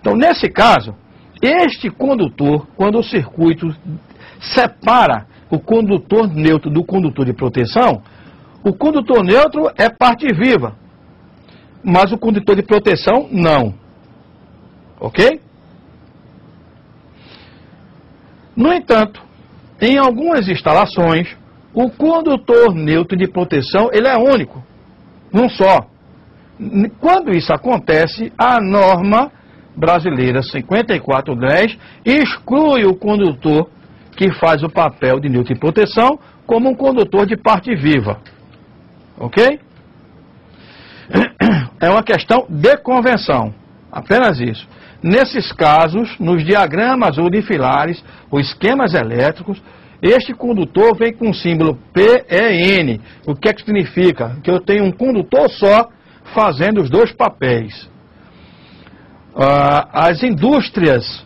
Então, nesse caso, este condutor, quando o circuito separa o condutor neutro do condutor de proteção, o condutor neutro é parte viva, mas o condutor de proteção não. Ok? No entanto, em algumas instalações, o condutor neutro de proteção ele é único, um só. Quando isso acontece, a norma brasileira 5410 exclui o condutor que faz o papel de neutro de proteção como um condutor de parte viva. Ok? É uma questão de convenção, apenas isso. Nesses casos, nos diagramas unifilares ou esquemas elétricos, este condutor vem com o símbolo PEN. O que é que significa? Que eu tenho um condutor só fazendo os dois papéis. As indústrias,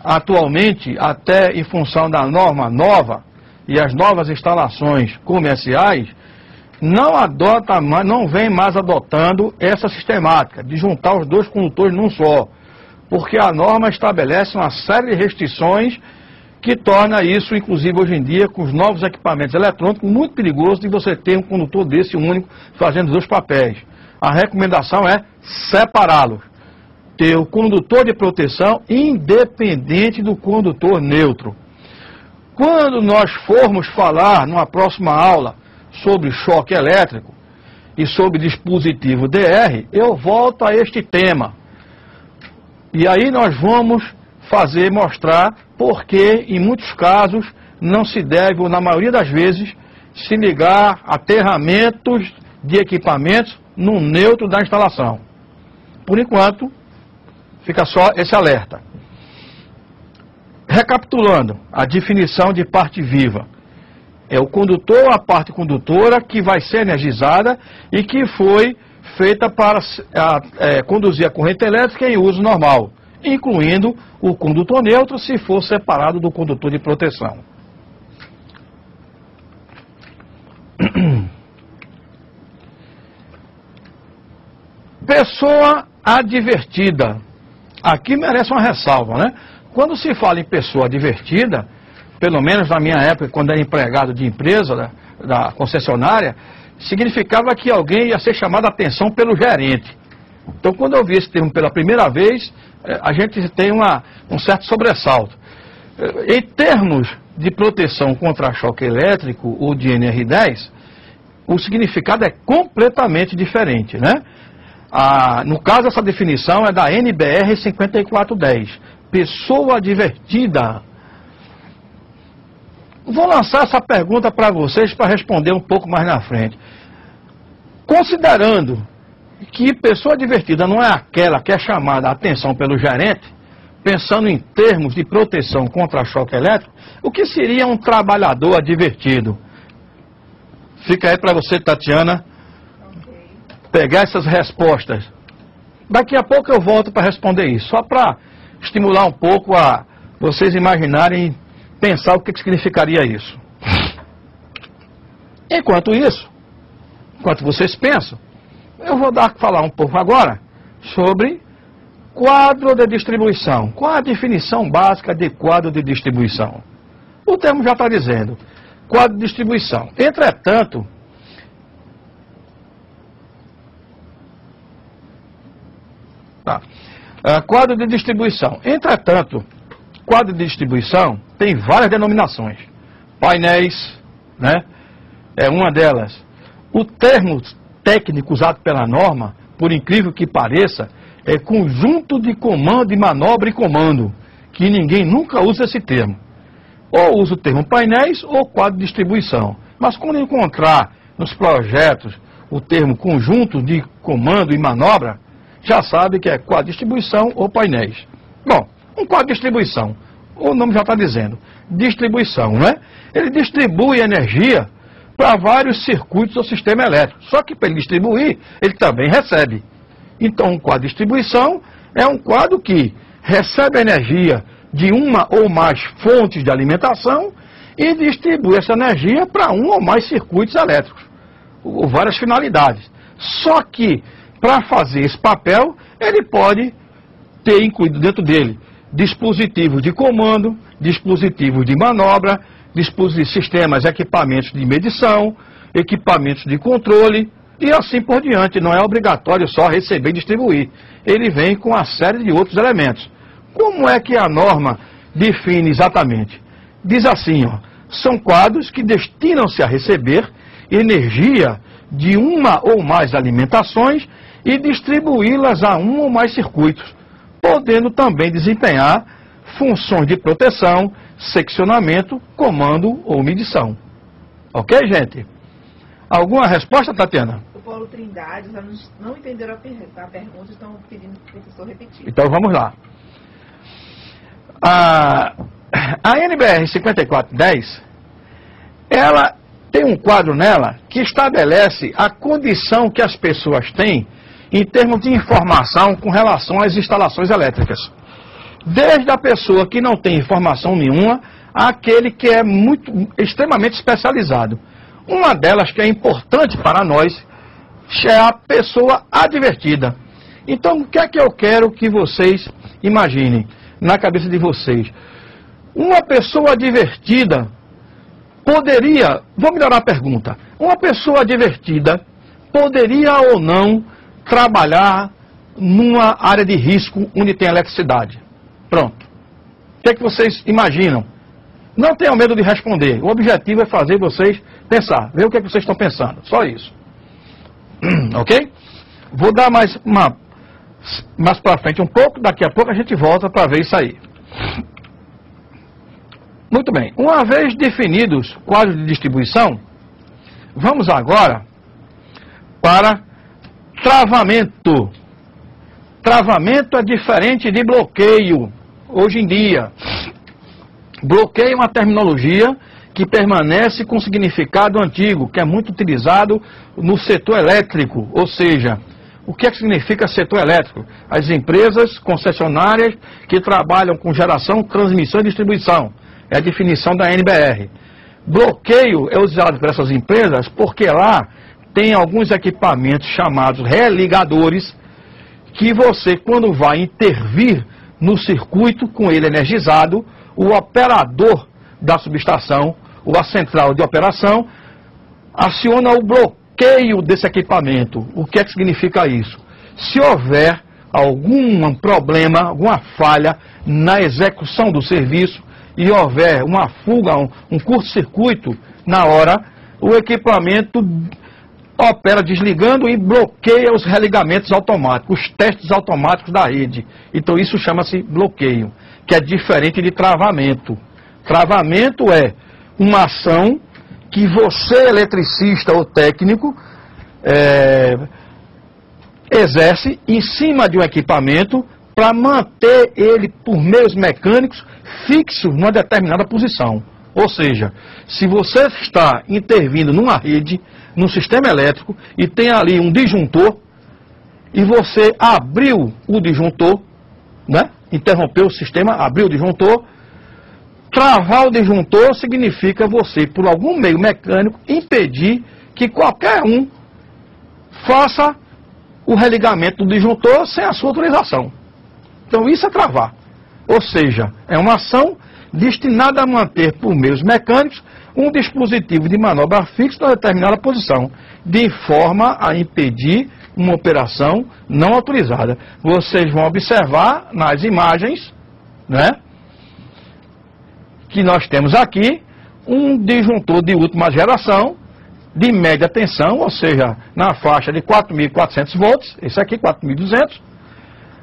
atualmente, até em função da norma nova e as novas instalações comerciais, não vem mais adotando essa sistemática de juntar os dois condutores num só, porque a norma estabelece uma série de restrições que torna isso, inclusive hoje em dia, com os novos equipamentos eletrônicos, muito perigoso de você ter um condutor desse único fazendo os dois papéis. A recomendação é separá-los. Ter o condutor de proteção independente do condutor neutro. Quando nós formos falar numa próxima aula sobre choque elétrico e sobre dispositivo DR, eu volto a este tema. E aí nós vamos mostrar por que, em muitos casos, não se deve, ou na maioria das vezes, se ligar aterramentos de equipamentos no neutro da instalação. Por enquanto, fica só esse alerta. Recapitulando, a definição de parte viva. É o condutor ou a parte condutora que vai ser energizada e que foi feita para conduzir a corrente elétrica em uso normal, incluindo o condutor neutro se for separado do condutor de proteção. Pessoa advertida. Aqui merece uma ressalva, né? Quando se fala em pessoa advertida, pelo menos na minha época, quando era empregado de empresa, da concessionária, significava que alguém ia ser chamado a atenção pelo gerente. Então, quando eu vi esse termo pela primeira vez, a gente tem um certo sobressalto. Em termos de proteção contra choque elétrico, ou de NR10, o significado é completamente diferente, né? No caso, essa definição é da NBR 5410. Pessoa advertida. Vou lançar essa pergunta para vocês para responder um pouco mais na frente. Considerando que pessoa advertida não é aquela que é chamada a atenção pelo gerente, pensando em termos de proteção contra choque elétrico, o que seria um trabalhador advertido? Fica aí para você, Tatiana, pegar essas respostas. Daqui a pouco eu volto para responder isso, só para estimular um pouco a vocês imaginarem, pensar o que significaria isso. Enquanto vocês pensam, eu vou falar um pouco agora sobre quadro de distribuição. Qual a definição básica de quadro de distribuição? O termo já está dizendo, quadro de distribuição. Entretanto, quadro de distribuição. Entretanto, quadro de distribuição tem várias denominações. Painéis, né? É uma delas. O termo técnico usado pela norma, por incrível que pareça, é conjunto de comando e manobra e comando, que ninguém nunca usa esse termo. Ou usa o termo painéis ou quadro de distribuição. Mas quando encontrar nos projetos o termo conjunto de comando e manobra, já sabe que é quadro de distribuição ou painéis. Bom, um quadro de distribuição, o nome já está dizendo, distribuição, né? Ele distribui energia para vários circuitos do sistema elétrico. Só que para ele distribuir, ele também recebe. Então, um quadro de distribuição é um quadro que recebe energia de uma ou mais fontes de alimentação e distribui essa energia para um ou mais circuitos elétricos, ou várias finalidades. Só que, para fazer esse papel, ele pode ter incluído dentro dele dispositivos de comando, dispositivos de manobra, sistemas, equipamentos de medição, equipamentos de controle e assim por diante. Não é obrigatório só receber e distribuir. Ele vem com uma série de outros elementos. Como é que a norma define exatamente? Diz assim, ó, são quadros que destinam-se a receber energia de uma ou mais alimentações e distribuí-las a um ou mais circuitos, podendo também desempenhar funções de proteção, seccionamento, comando ou medição. Ok, gente? Alguma resposta, Tatiana? O Paulo Trindade, os alunos não entenderam a pergunta, estão pedindo para o professor repetir. Então vamos lá. A NBR 5410, ela tem um quadro nela que estabelece a condição que as pessoas têm em termos de informação com relação às instalações elétricas. Desde a pessoa que não tem informação nenhuma, àquele que é extremamente especializado. Uma delas que é importante para nós é a pessoa advertida. Então, o que é que eu quero que vocês imaginem na cabeça de vocês? Uma pessoa advertida poderia, vou melhorar a pergunta, uma pessoa advertida poderia ou não trabalhar numa área de risco onde tem eletricidade? Pronto. O que é que vocês imaginam? Não tenham medo de responder. O objetivo é fazer vocês pensar, ver o que é que vocês estão pensando. Só isso. Ok? Vou dar mais para frente um pouco, daqui a pouco a gente volta para ver isso aí. Muito bem. Uma vez definidos quadros de distribuição, vamos agora para travamento. Travamento é diferente de bloqueio, hoje em dia. Bloqueio é uma terminologia que permanece com significado antigo, que é muito utilizado no setor elétrico. Ou seja, o que é que significa setor elétrico? As empresas concessionárias que trabalham com geração, transmissão e distribuição. É a definição da NBR. Bloqueio é usado por essas empresas porque lá tem alguns equipamentos chamados religadores que você, quando vai intervir no circuito com ele energizado, o operador da subestação ou a central de operação aciona o bloqueio desse equipamento. O que é que significa isso? Se houver algum problema, alguma falha na execução do serviço e houver uma fuga, um curto-circuito na hora, o equipamento opera desligando e bloqueia os religamentos automáticos, os testes automáticos da rede. Então isso chama-se bloqueio, que é diferente de travamento. Travamento é uma ação que você, eletricista ou técnico, exerce em cima de um equipamento para manter ele, por meios mecânicos, fixo numa determinada posição. Ou seja, se você está intervindo numa rede, num sistema elétrico, e tem ali um disjuntor, e você abriu o disjuntor, né? Interrompeu o sistema, abriu o disjuntor, travar o disjuntor significa você, por algum meio mecânico, impedir que qualquer um faça o religamento do disjuntor sem a sua autorização. Então isso é travar. Ou seja, é uma ação destinada a manter por meios mecânicos um dispositivo de manobra fixo em determinada posição, de forma a impedir uma operação não autorizada. Vocês vão observar nas imagens, né, que nós temos aqui um disjuntor de última geração, de média tensão, ou seja, na faixa de 4.400 volts, esse aqui 4.200,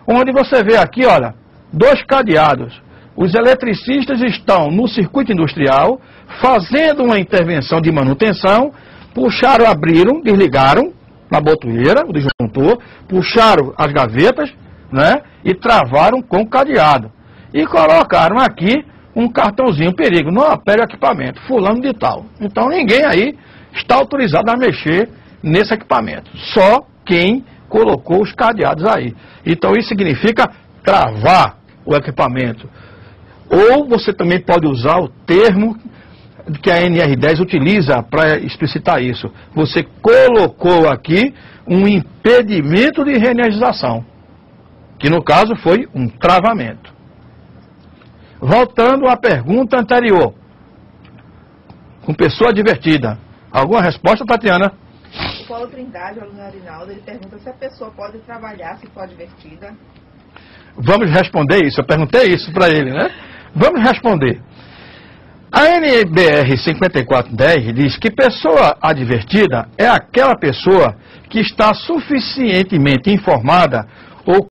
onde você vê aqui, olha, dois cadeados. Os eletricistas estão no circuito industrial, fazendo uma intervenção de manutenção, puxaram, abriram, desligaram na botoeira, o disjuntor, puxaram as gavetas, né, e travaram com o cadeado. E colocaram aqui um cartãozinho perigo, não opere o equipamento, fulano de tal. Então ninguém aí está autorizado a mexer nesse equipamento, só quem colocou os cadeados aí. Então isso significa travar o equipamento. Ou você também pode usar o termo que a NR10 utiliza para explicitar isso. Você colocou aqui um impedimento de reenergização. que no caso foi um travamento. Voltando à pergunta anterior, com pessoa advertida. Alguma resposta, Tatiana? O Paulo Trindade, o aluno Arinaldo, ele pergunta se a pessoa pode trabalhar se for advertida. Vamos responder isso. Eu perguntei isso para ele, né? Vamos responder. A NBR 5410 diz que pessoa advertida é aquela pessoa que está suficientemente informada ou